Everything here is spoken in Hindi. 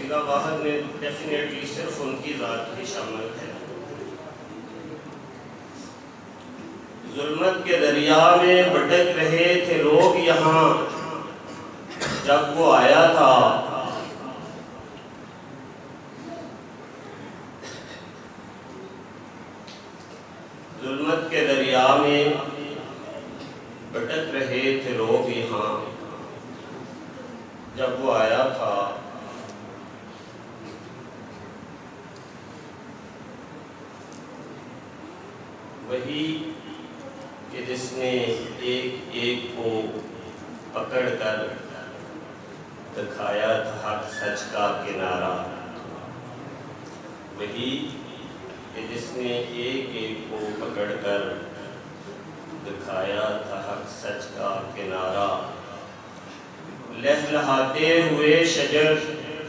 निगाह बाहर में डेफिनेटली सिर्फ उनकी ज़ात ही शामिल है। जुल्मत के दरिया में भटक रहे थे लोग यहाँ जब वो आया था। जुल्मत के दरिया में भटक रहे थे लोग यहाँ जब वो आया था। वही कि जिसने एक एक को पकड़ कर दिखाया था हक सच का किनारा। वही कि जिसने एक एक को पकड़ कर दिखाया था हक सच का किनारा। लहलहाते हुए शजर